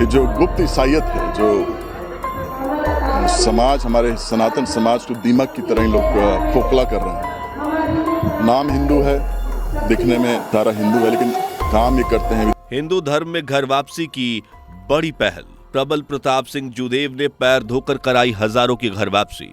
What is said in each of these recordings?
ये जो गुप्त ईसाइयत है, जो समाज, हमारे सनातन समाज को दीमक की तरह लोग खोखला कर रहे हैं। नाम हिंदू है, दिखने में सारा हिंदू है, लेकिन काम ये करते हैं। हिंदू धर्म में घर वापसी की बड़ी पहल। प्रबल प्रताप सिंह जूदेव ने पैर धोकर कराई हजारों की घर वापसी।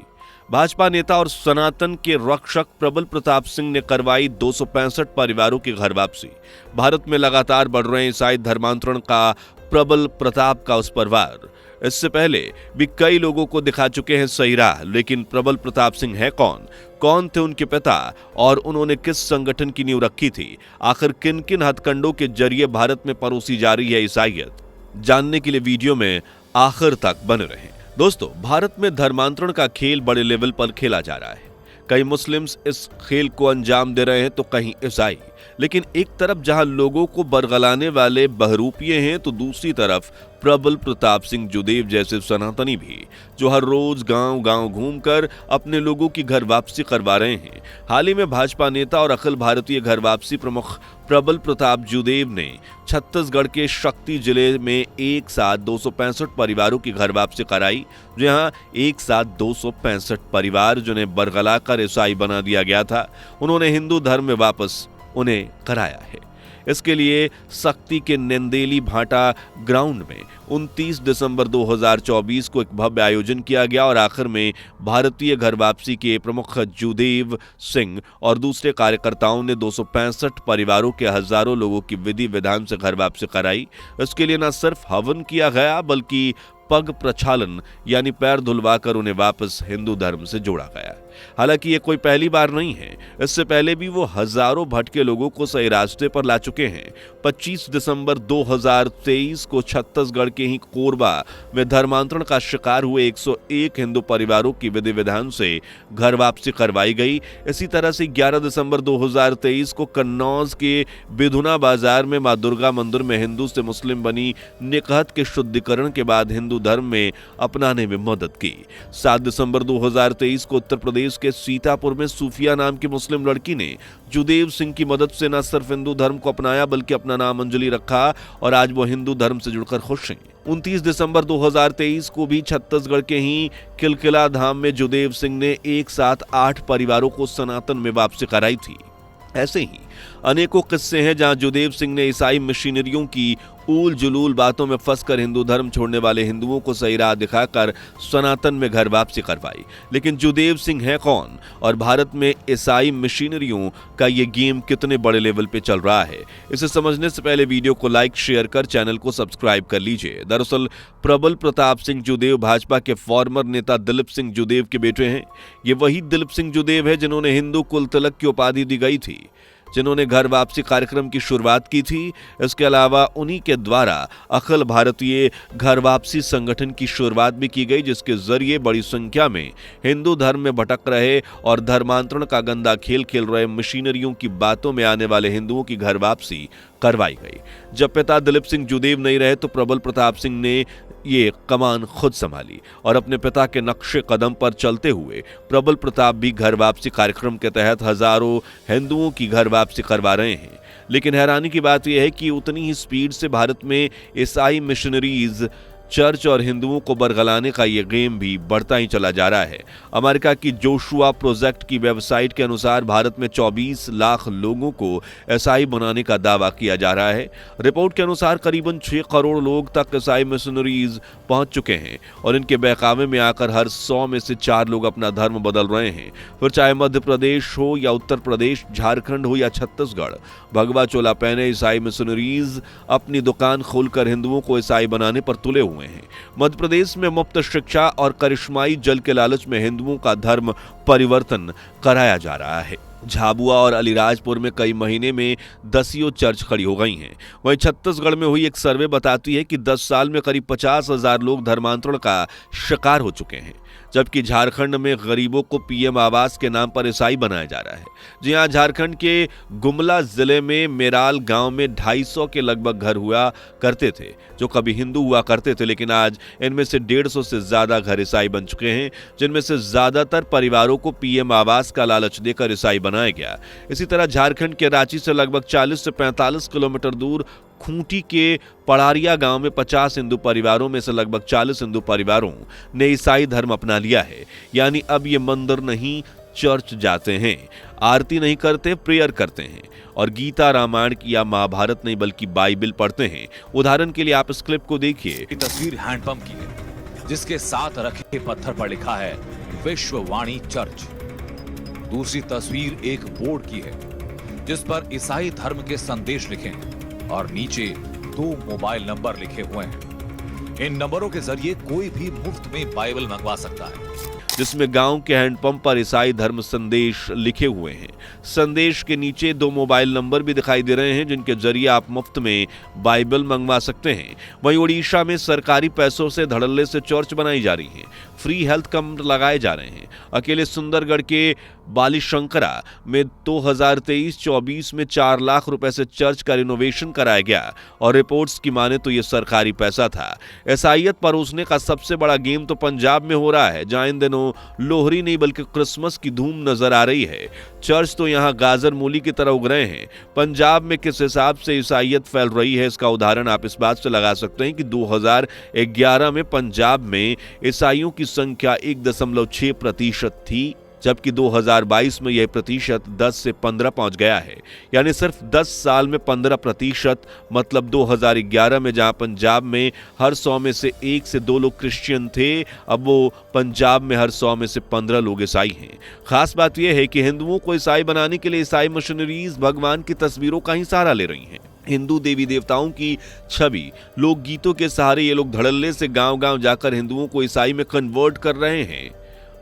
भाजपा नेता और सनातन के रक्षक प्रबल प्रताप सिंह ने करवाई 265 परिवारों की घर वापसी। भारत में लगातार बढ़ रहे ईसाई धर्मांतरण का प्रबल प्रताप का उस पर वार। इससे पहले भी कई लोगों को दिखा चुके हैं सही राह, लेकिन प्रबल प्रताप सिंह है कौन थे उनके पिता और उन्होंने किस संगठन की नींव रखी थी? आखिर किन किन हथकंडों के जरिए भारत में परोसी जा रही है ईसाईयत? जानने के लिए वीडियो में आखिर तक बने रहें। दोस्तों, भारत में धर्मांतरण का खेल बड़े लेवल पर खेला जा रहा है। कई मुस्लिम्स इस खेल को अंजाम दे रहे हैं तो कहीं ईसाई। लेकिन एक तरफ जहां लोगों को बरगलाने वाले बहरूपिये हैं, तो दूसरी तरफ प्रबल प्रताप सिंह जूदेव जैसे सनातनी भी, जो हर रोज गांव गांव घूमकर अपने लोगों की घर वापसी करवा रहे हैं। हाल ही में भाजपा नेता और अखिल भारतीय घर वापसी प्रमुख प्रबल प्रताप जूदेव ने छत्तीसगढ़ के शक्ति जिले में एक साथ 265 परिवारों की घर वापसी कराई। जहां एक साथ 265 परिवार जिन्हें बरगला कर ईसाई बना दिया गया था, उन्होंने हिंदू धर्म में वापस उन्हें कराया है। इसके लिए शक्ति के नेंदेली भाटा ग्राउंड में 29 दिसंबर 2024 को एक भव्य आयोजन किया गया और आखिर में भारतीय घर वापसी के प्रमुख जूदेव सिंह और दूसरे कार्यकर्ताओं ने 265 परिवारों के हजारों लोगों की विधि विधान से घर वापसी कराई। इसके लिए न सिर्फ हवन किया गया, बल्कि पग प्रक्षालन यानी पैर धुलवाकर उन्हें वापस हिंदू धर्म से जोड़ा गया। हालांकि ये कोई पहली बार नहीं है, इससे पहले भी वो हजारों भटके लोगों को सही रास्ते पर ला चुके हैं। 25 दिसंबर 2023 को छत्तीसगढ़ के ही कोरबा में धर्मांतरण का शिकार हुए 101 हिंदू परिवारों की विधि विधान से घर वापसी करवाई गई। इसी तरह से 11 दिसंबर 2023 को कन्नौज के बिधुना बाजार में मां दुर्गा मंदिर में हिंदू से मुस्लिम बनी निकहत के शुद्धिकरण के बाद हिंदू धर्म में अपनाने में मदद की। 7 दिसंबर 2023 को उत्तर प्रदेश के सीतापुर में सूफिया नाम की मुस्लिम लड़की ने जूदेव सिंह की मदद से न सिर्फ हिंदू धर्म को अपनाया, बल्कि अपना नाम अंजलि रखा और आज वो हिंदू धर्म से जुड़कर खुश हैं। 29 दिसंबर 2023 को भी छत्तीसगढ़ के ही किलकिला धाम में जूदेव सिंह ने एक साथ 8 परिवारों को सनातन में वापसी कराई थी। ऐसे ही अनेकों किस्से हैं जहां जूदेव सिंह ने ईसाई मिशनरियों की ऊल जुलूल बातों में फंसकर हिंदू धर्म छोड़ने वाले हिंदुओं को सही राह दिखाकर सनातन में घर वापसी करवाई। लेकिन जूदेव सिंह है कौन और भारत में ईसाई मिशनरियों का ये गेम कितने बड़े लेवल पे चल रहा है, इसे समझने से पहले वीडियो को लाइक शेयर कर चैनल को सब्सक्राइब कर लीजिए। दरअसल प्रबल प्रताप सिंह जूदेव भाजपा के फॉर्मर नेता दिलीप सिंह जूदेव के बेटे हैं। ये वही दिलीप सिंह जूदेव है जिन्होंने हिंदू कुल तिलक की उपाधि दी गई थी, जिन्होंने घर वापसी कार्यक्रम की शुरुआत की थी। इसके अलावा उन्हीं के द्वारा अखिल भारतीय घर वापसी संगठन की शुरुआत भी की गई, जिसके जरिए बड़ी संख्या में हिंदू धर्म में भटक रहे और धर्मांतरण का गंदा खेल खेल रहे मिशनरियों की बातों में आने वाले हिंदुओं की घर वापसी करवाई गई। जब पिता दिलीप सिंह जूदेव नहीं रहे तो प्रबल प्रताप सिंह ने ये कमान खुद संभाली और अपने पिता के नक्शे कदम पर चलते हुए प्रबल प्रताप भी घर वापसी कार्यक्रम के तहत हजारों हिंदुओं की घर वापसी करवा रहे हैं। लेकिन हैरानी की बात यह है कि उतनी ही स्पीड से भारत में ईसाई मिशनरीज, चर्च और हिंदुओं को बरगलाने का ये गेम भी बढ़ता ही चला जा रहा है। अमेरिका की जोशुआ प्रोजेक्ट की वेबसाइट के अनुसार भारत में 24 लाख लोगों को ईसाई बनाने का दावा किया जा रहा है। रिपोर्ट के अनुसार करीबन 6 करोड़ लोग तक ईसाई मिशनरीज पहुंच चुके हैं और इनके बहकावे में आकर हर 100 में से 4 लोग अपना धर्म बदल रहे हैं। फिर चाहे मध्य प्रदेश हो या उत्तर प्रदेश, झारखंड हो या छत्तीसगढ़, भगवा चोला पहने ईसाई मिशनरीज अपनी दुकान खोलकर हिंदुओं को ईसाई बनाने पर तुले हुए हैं। मध्य प्रदेश में मुफ्त शिक्षा और करिश्माई जल के लालच में हिंदुओं का धर्म परिवर्तन कराया जा रहा है। झाबुआ और अलीराजपुर में कई महीने में 10 चर्च खड़ी हो गई हैं। वहीं छत्तीसगढ़ में हुई एक सर्वे बताती है कि 10 साल में करीब 50,000 लोग धर्मांतरण का शिकार हो चुके हैं, जबकि झारखंड में गरीबों को पीएम आवास के नाम पर ईसाई बनाया जा रहा है। जी हां, झारखंड के गुमला जिले में मेराल गांव में 250 के लगभग घर हुआ करते थे जो कभी हिंदू हुआ करते थे, लेकिन आज इनमें से 150 से ज्यादा घर ईसाई बन चुके हैं, जिनमें से ज्यादातर परिवारों को पीएम आवास का लालच देकर ईसाई बनाया गया। इसी तरह झारखंड के रांची से लगभग 40 से 45 किलोमीटर दूर खूंटी के पड़ारिया गांव में 50 हिंदू परिवारों में से लगभग 40 हिंदू परिवारों ने ईसाई धर्म अपना लिया है। यानी अब ये मंदिर नहीं, चर्च जाते हैं, आरती नहीं करते, प्रेयर करते हैं और गीता, रामायण या महाभारत नहीं बल्कि बाइबल पढ़ते हैं। उदाहरण के लिए आप इस क्लिप को देखिए। तस्वीर हैंडपंप की है जिसके साथ रखे पत्थर पर लिखा है विश्ववाणी चर्च। दूसरी तस्वीर एक बोर्ड की है जिस पर ईसाई धर्म के संदेश लिखे हैं और नीचे 2 मोबाइल नंबर लिखे हुए हैं। इन नंबरों के जरिए कोई भी मुफ्त में बाइबल मंगवा सकता है, जिसमें गांव के हैंडपंप पर ईसाई धर्म संदेश लिखे हुए हैं। संदेश के नीचे 2 मोबाइल नंबर भी दिखाई दे रहे हैं जिनके जरिए आप मुफ्त में बाइबल मंगवा सकते हैं। वहीं ओडिशा में सरकारी पैसों से धड़ल्ले से चर्च बनाई जा रही हैं, फ्री हेल्थ कैंप लगाए जा रहे हैं। अकेले सुंदरगढ़ के बालीशंकरा में 2023-24 में 4 लाख रुपए से चर्च का रिनोवेशन कराया गया और रिपोर्ट्स की माने तो यह सरकारी पैसा था। ईसाईयत परोसने का सबसे बड़ा गेम तो पंजाब में हो रहा है, जहां इन दिनों लोहरी नहीं बल्कि क्रिसमस की धूम नजर आ रही है। चर्च तो यहां गाजर मूली की तरह उग रहे हैं। पंजाब में किस हिसाब से ईसाईयत फैल रही है इसका उदाहरण आप इस बात से लगा सकते हैं कि 2011 में पंजाब में ईसाइयों की संख्या 1.6% थी, जबकि 2022 में यह प्रतिशत 10 से 15 पहुंच गया है। यानी सिर्फ 10 साल में 15%। मतलब 2011 में जहां पंजाब में हर 100 में से 1 से 2 लोग क्रिश्चियन थे, अब वो पंजाब में हर 100 में से 15 लोग ईसाई हैं। खास बात यह है कि हिंदुओं को ईसाई बनाने के लिए ईसाई मिशनरीज भगवान की तस्वीरों का ही सहारा ले रही हैं। हिंदू देवी देवताओं की छवि, लोकगीतों के सहारे ये लोग धड़ल्ले से गांव-गांव जाकर हिंदुओं को ईसाई में कन्वर्ट कर रहे हैं।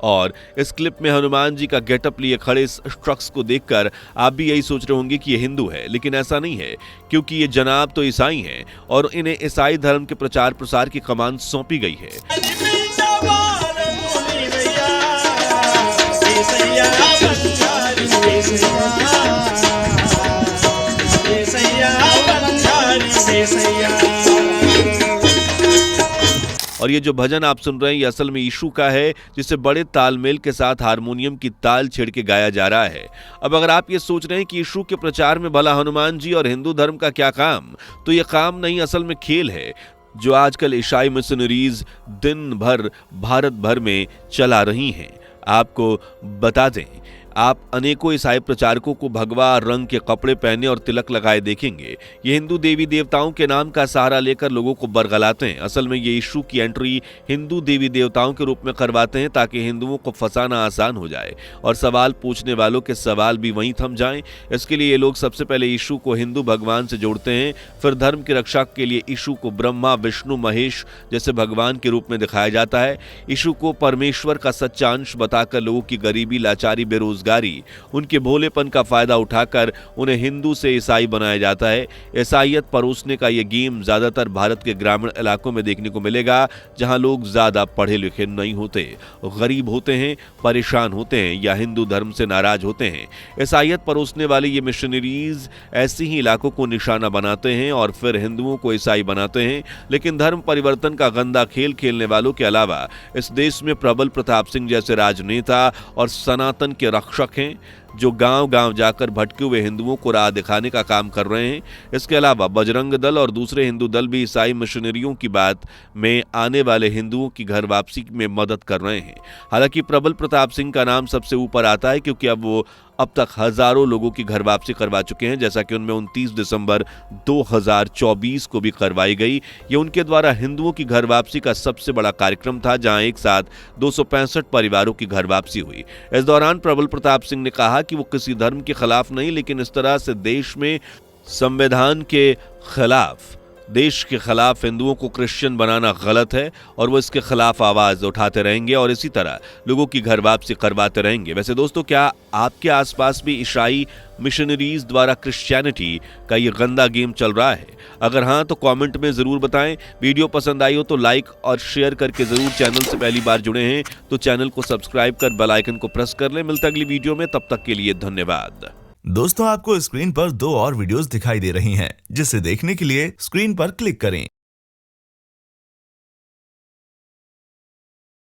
और इस क्लिप में हनुमान जी का गेटअप लिए खड़े इस शख्स को देखकर आप भी यही सोच रहे होंगे कि ये हिंदू है, लेकिन ऐसा नहीं है, क्योंकि ये जनाब तो ईसाई हैं और इन्हें ईसाई धर्म के प्रचार प्रसार की कमान सौंपी गई है। और ये जो भजन आप सुन रहे हैं ये असल में यीशु का है, जिसे बड़े तालमेल के साथ हारमोनियम की ताल छेड़ के गाया जा रहा है। अब अगर आप ये सोच रहे हैं कि यीशु के प्रचार में भला हनुमान जी और हिंदू धर्म का क्या काम, तो ये काम नहीं, असल में खेल है जो आजकल ईसाई मिशनरीज दिन भर भारत भर में चला रही हैं। आपको बता दें, आप अनेकों ईसाई प्रचारकों को भगवा रंग के कपड़े पहने और तिलक लगाए देखेंगे। ये हिंदू देवी देवताओं के नाम का सहारा लेकर लोगों को बरगलाते हैं। असल में ये यीशु की एंट्री हिंदू देवी देवताओं के रूप में करवाते हैं ताकि हिंदुओं को फंसाना आसान हो जाए और सवाल पूछने वालों के सवाल भी वहीं थम जाएं। इसके लिए ये लोग सबसे पहले यीशु को हिंदू भगवान से जोड़ते हैं, फिर धर्म की रक्षा के लिए यीशु को ब्रह्मा, विष्णु, महेश जैसे भगवान के रूप में दिखाया जाता है। यीशु को परमेश्वर का सच्चा अंश बताकर लोगों की गरीबी, लाचारी, बेरोजगारी, उनके भोलेपन का फायदा उठाकर उन्हें हिंदू से ईसाई बनाया जाता है। ईसाईयत परोसने का यह गेम ज्यादातर भारत के ग्रामीण इलाकों में देखने को मिलेगा, जहां लोग ज्यादा पढ़े लिखे नहीं होते, गरीब होते हैं, परेशान होते हैं या हिंदू धर्म से नाराज होते हैं। ईसाईयत परोसने वाले ये मिशनरीज ऐसे ही इलाकों को निशाना बनाते हैं और फिर हिंदुओं को ईसाई बनाते हैं। लेकिन धर्म परिवर्तन का गंदा खेल खेलने वालों के अलावा इस देश में प्रबल प्रताप सिंह जैसे राजनेता और सनातन के रक्षक हैं जो गांव-गांव जाकर भटके हुए हिंदुओं को राह दिखाने का काम कर रहे हैं। इसके अलावा बजरंग दल और दूसरे हिंदू दल भी ईसाई मिशनरियों की बात में आने वाले हिंदुओं की घर वापसी में मदद कर रहे हैं। हालांकि प्रबल प्रताप सिंह का नाम सबसे ऊपर आता है क्योंकि अब वो अब तक हजारों लोगों की घर वापसी करवा चुके हैं, जैसा कि उनमें 29 दिसंबर 2024 को भी करवाई गई। ये उनके द्वारा हिंदुओं की घर वापसी का सबसे बड़ा कार्यक्रम था, जहां एक साथ 265 परिवारों की घर वापसी हुई। इस दौरान प्रबल प्रताप सिंह ने कहा कि वो किसी धर्म के खिलाफ नहीं, लेकिन इस तरह से देश में संविधान के खिलाफ, देश के खिलाफ हिंदुओं को क्रिश्चियन बनाना गलत है और वो इसके खिलाफ आवाज उठाते रहेंगे और इसी तरह लोगों की घर वापसी करवाते रहेंगे। वैसे दोस्तों, क्या आपके आसपास भी ईसाई मिशनरीज द्वारा क्रिश्चियनिटी का ये गंदा गेम चल रहा है? अगर हाँ तो कमेंट में जरूर बताएं। वीडियो पसंद आई हो तो लाइक और शेयर करके जरूर, चैनल से पहली बार जुड़े हैं तो चैनल को सब्सक्राइब कर बेल आइकन को प्रेस कर लें। मिलता अगली वीडियो में, तब तक के लिए धन्यवाद। दोस्तों, आपको स्क्रीन पर 2 और वीडियोस दिखाई दे रही हैं, जिसे देखने के लिए स्क्रीन पर क्लिक करें।